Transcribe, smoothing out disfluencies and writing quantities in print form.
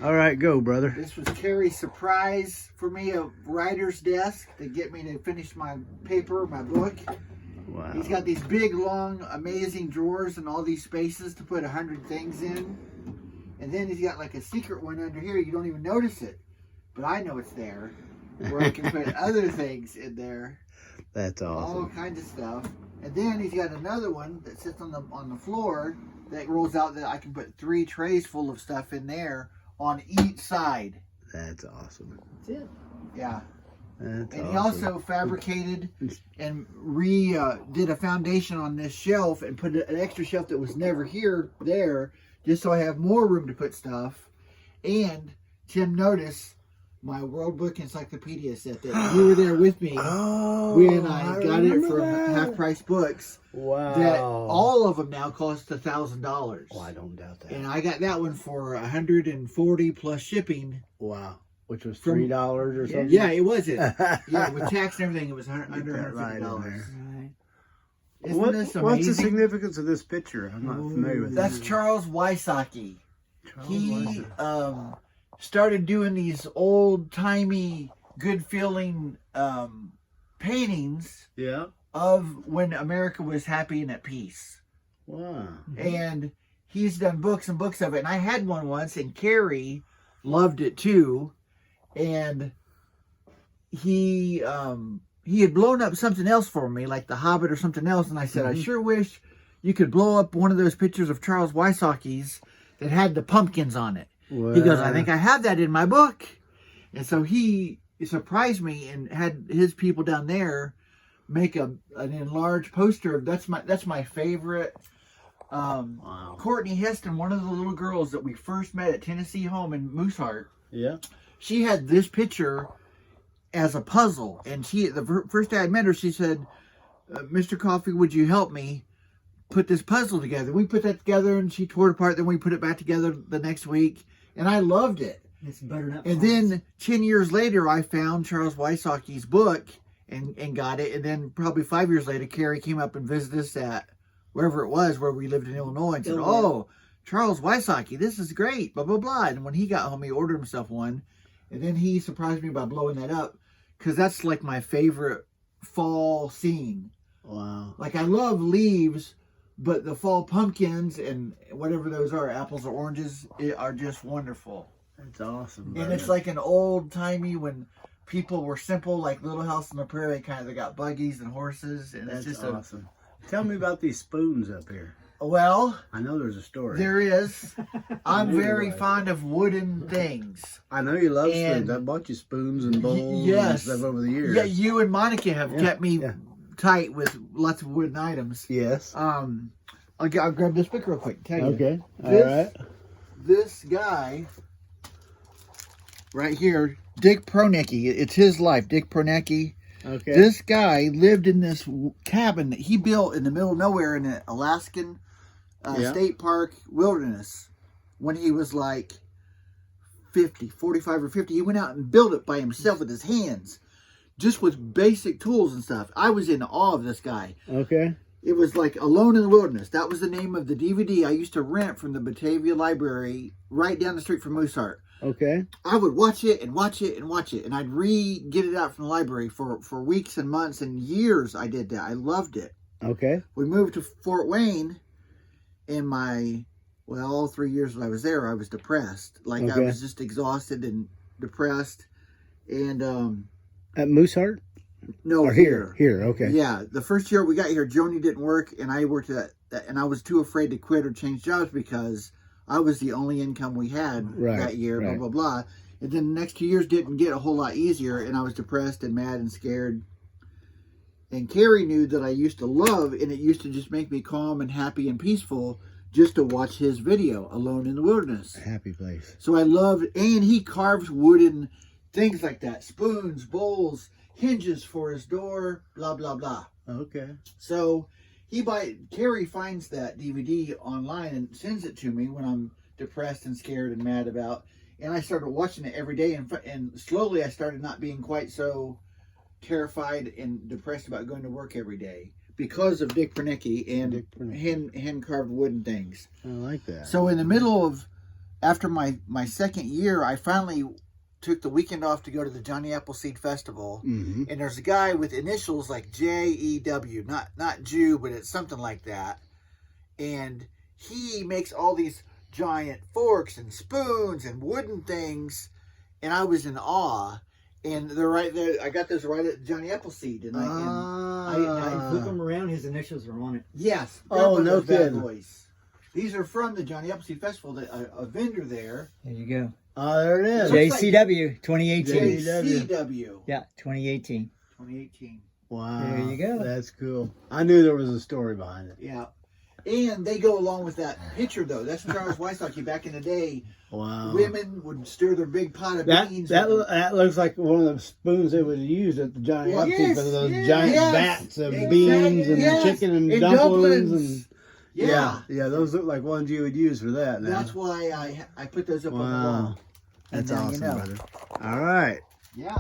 All right, go, brother. This was Carrie's surprise for me, a writer's desk to get me to finish my paper, my book. Wow. He's got these big, long, amazing drawers and all these spaces to put 100 things in. And then he's got like a secret one under here. You don't even notice it, but I know it's there, where I can put other things in there. That's awesome. All kinds of stuff. And then he's got another one that sits on the floor that rolls out that I can put 3 trays full of stuff in there on each side. That's awesome. That's it. Yeah. That's And awesome. he also fabricated and did a foundation on this shelf and put an extra shelf that was never there, just so I have more room to put stuff. And Tim noticed my World Book Encyclopedia set that you were there with me when I got it remember from that. Half Price Books. Wow. That all of them now cost $1,000. Oh, I don't doubt that. And I got that one for $140 plus shipping. Wow. Which was From- $3 or something? Yeah, it wasn't. Yeah, Yeah, with tax and everything, it was under that right $150. in there. Right. Isn't this amazing? What's the significance of this picture? I'm not familiar with That's that. Charles Wysocki. Charles He Wysocki. started doing these old-timey, good-feeling paintings Yeah. of when America was happy and at peace. Wow. And he's done books and books of it. And I had one once, and Carrie loved it too. And he had blown up something else for me, like The Hobbit or something else. And I said, I sure wish you could blow up one of those pictures of Charles Wysocki's that had the pumpkins on it. He goes, I think I have that in my book. And so he surprised me and had his people down there make an enlarged poster. That's my favorite. Wow. Courtney Heston, one of the little girls that we first met at Tennessee Home in Mooseheart, Yeah. she had this picture as a puzzle. And the first day I met her, she said, Mr. Coffee, would you help me put this puzzle together? We put that together and she tore it apart. Then we put it back together the next week. And I loved it. It's butternut. And then 10 years later, I found Charles Wysocki's book and got it. And then probably 5 years later, Carrie came up and visited us at wherever it was where we lived in Illinois and said, oh, Charles Wysocki, this is great, blah, blah, blah. And when he got home, he ordered himself one. And then he surprised me by blowing that up because that's like my favorite fall scene. Wow. Like I love leaves, but the fall pumpkins and whatever those are, apples or oranges, are just wonderful. That's awesome. And it's like an old timey when people were simple, like Little House on the Prairie, they got buggies and horses, and That's it's just awesome. Tell me about these spoons up here. well, I know there's a story. there is. I'm knew very there was. fond of wooden things. I know you love And- spoons. I bought you spoons and bowls yes. and stuff over the years. Yeah, you and Monica have Yeah, kept me yeah. tight with lots of wooden items. Yes. I'll grab this book real quick. And tell you. Okay. All This- right. This guy right here, Dick Pronicki. It's his life, Dick Pronicki. Okay. This guy lived in this cabin that he built in the middle of nowhere in an Alaskan state park wilderness when he was like 45 or 50. He went out and built it by himself with his hands, just with basic tools and stuff. I was in awe of this guy. Okay. It was like Alone in the Wilderness. That was the name of the DVD I used to rent from the Batavia Library right down the street from Mooseheart. Okay. I would watch it and watch it and watch it, and I'd get it out from the library for weeks and months and years. I did that. I loved it. Okay. We moved to Fort Wayne, and all 3 years that I was there, I was depressed. Like I Okay. was just exhausted and depressed. And At Mooseheart? no, Or here? Here. Okay. Yeah, the first year we got here, Joni didn't work, and I worked at that, and I was too afraid to quit or change jobs because I was the only income we had Right, that year, right. blah, blah, blah. And then the next 2 years didn't get a whole lot easier, and I was depressed and mad and scared. And Carrie knew that I used to love, and it used to just make me calm and happy and peaceful just to watch his video, Alone in the Wilderness. Happy place. So I loved, and he carves wooden things like that, spoons, bowls, hinges for his door, blah, blah, blah. Okay. So Carrie finds that DVD online and sends it to me when I'm depressed and scared and mad about. And I started watching it every day, and slowly I started not being quite so terrified and depressed about going to work every day because of Dick Pronicki and Dick Pronicki. hand carved wooden things. I like that. So in the middle of after my second year, I finally took the weekend off to go to the Johnny Appleseed Festival. Mm-hmm. And there's a guy with initials like Jew, not Jew, but it's something like that. And he makes all these giant forks and spoons and wooden things, and I was in awe. And they're right there. I got those right at Johnny Appleseed, and I flip them around. His initials are on it. yes. Oh, grab one of no those bad kidding. boys. These are from the Johnny Appleseed Festival. A vendor there, There you go. Oh, there it is. Jay- JCW 2018. JCW Yeah, 2018. 2018. Wow. There you go. That's cool. I knew there was a story behind it. Yeah. And they go along with that picture, though. That's Charles Weiss talking back in the day. Wow. Women would stir their big pot of That beans. that looks like one of the spoons they would use at the Johnny Yes, Appleseed for those yes, giant yes, vats of exactly, beans and yes, chicken and and dumplings dumplings. and Yeah. yeah. Those look like ones you would use for that. Now. That's why I put those up on the Wow. wall. That's And now awesome, you know. brother. All right. Yeah.